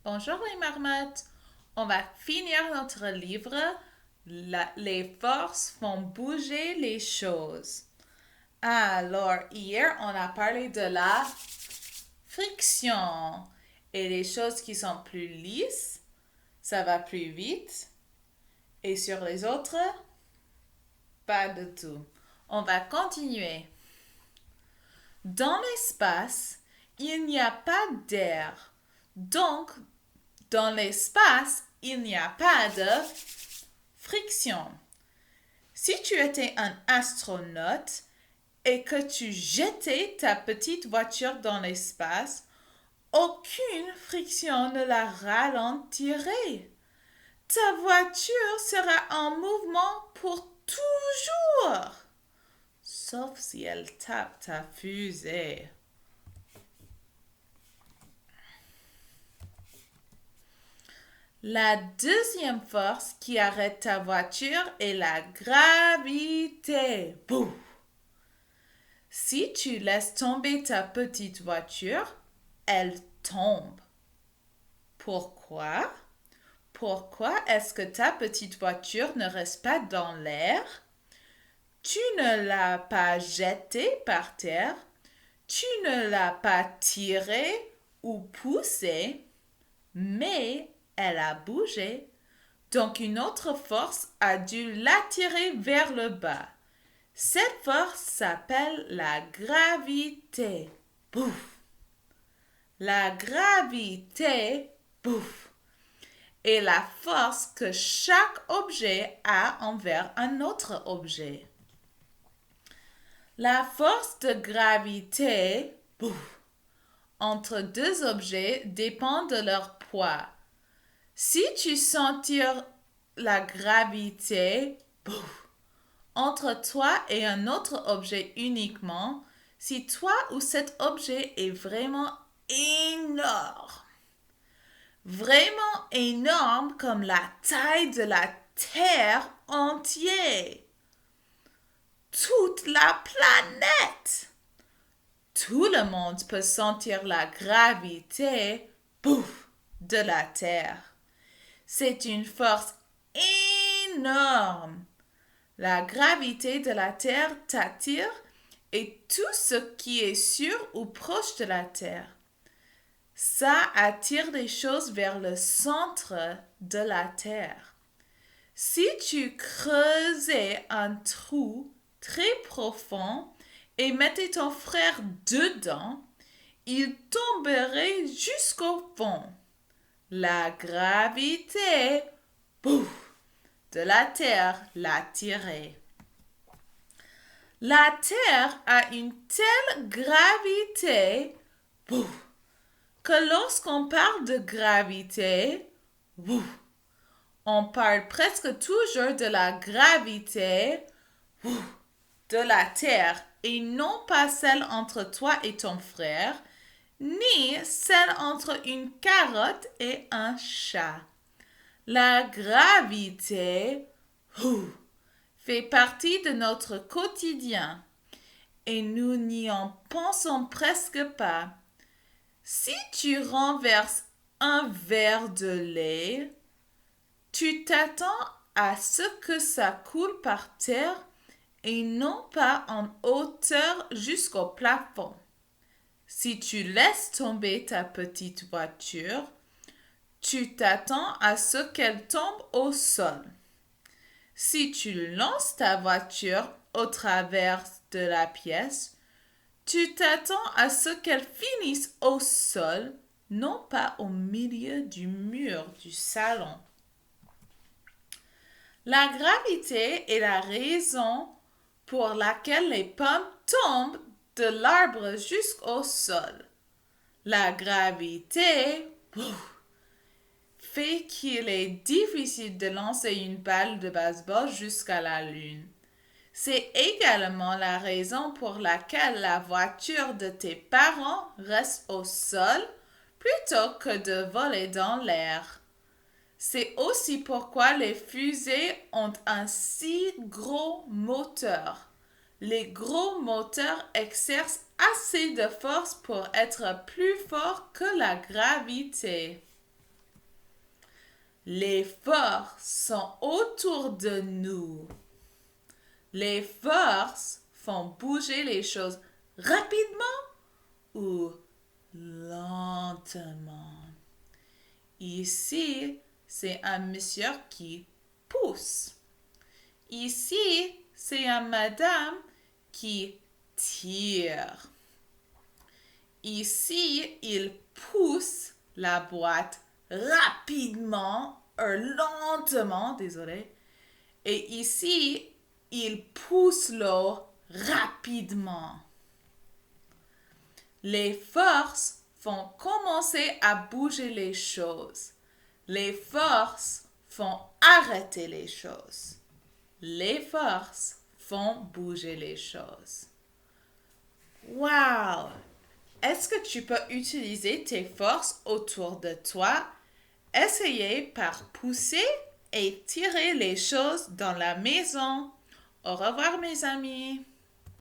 Bonjour les marmottes. On va finir notre livre. Les forces font bouger les choses. Alors, hier, on a parlé de la friction. Et les choses qui sont plus lisses, ça va plus vite. Et sur les autres, pas du tout. On va continuer. Dans l'espace, il n'y a pas d'air. Donc, dans l'espace, il n'y a pas de friction. Si tu étais un astronaute et que tu jetais ta petite voiture dans l'espace, aucune friction ne la ralentirait. Ta voiture sera en mouvement pour toujours, sauf si elle tape ta fusée. La deuxième force qui arrête ta voiture est la gravité. Boum! Si tu laisses tomber ta petite voiture, elle tombe. Pourquoi? Pourquoi est-ce que ta petite voiture ne reste pas dans l'air? Tu ne l'as pas jetée par terre. Tu ne l'as pas tirée ou poussée, mais elle a bougé. Donc une autre force a dû l'attirer vers le bas. Cette force s'appelle la gravité. Bouf! La gravité, bouf, est la force que chaque objet a envers un autre objet. La force de gravité, bouf, entre deux objets dépend de leur poids. Si tu sentir la gravité, bouf, entre toi et un autre objet uniquement, si toi ou cet objet est vraiment énorme, vraiment énorme comme la taille de la Terre entière, toute la planète. Tout le monde peut sentir la gravité, bouf, de la Terre. C'est une force énorme. La gravité de la Terre t'attire et tout ce qui est sur ou proche de la Terre. Ça attire les choses vers le centre de la Terre. Si tu creusais un trou très profond et mettais ton frère dedans, il tomberait jusqu'au fond. La gravité, bouf, de la Terre l'attirait. La Terre a une telle gravité, bouf, que lorsqu'on parle de gravité, bouf, on parle presque toujours de la gravité, bouf, de la Terre et non pas celle entre toi et ton frère, ni celle entre une carotte et un chat. La gravité fait partie de notre quotidien et nous n'y en pensons presque pas. Si tu renverses un verre de lait, tu t'attends à ce que ça coule par terre et non pas en hauteur jusqu'au plafond. Si tu laisses tomber ta petite voiture, tu t'attends à ce qu'elle tombe au sol. Si tu lances ta voiture au travers de la pièce, tu t'attends à ce qu'elle finisse au sol, non pas au milieu du mur du salon. La gravité est la raison pour laquelle les pommes tombent de l'arbre jusqu'au sol. La gravité fait qu'il est difficile de lancer une balle de baseball jusqu'à la lune. C'est également la raison pour laquelle la voiture de tes parents reste au sol plutôt que de voler dans l'air. C'est aussi pourquoi les fusées ont un si gros moteur. Les gros moteurs exercent assez de force pour être plus forts que la gravité. Les forces sont autour de nous. Les forces font bouger les choses rapidement ou lentement. Ici, c'est un monsieur qui pousse. Ici, c'est une madame qui tire. Ici, il pousse la boîte rapidement, lentement, désolé. Et ici, il pousse l'eau rapidement. Les forces font commencer à bouger les choses. Les forces font arrêter les choses. Les forces font bouger les choses. Wow! Est-ce que tu peux utiliser tes forces autour de toi? Essayez par pousser et tirer les choses dans la maison. Au revoir mes amis.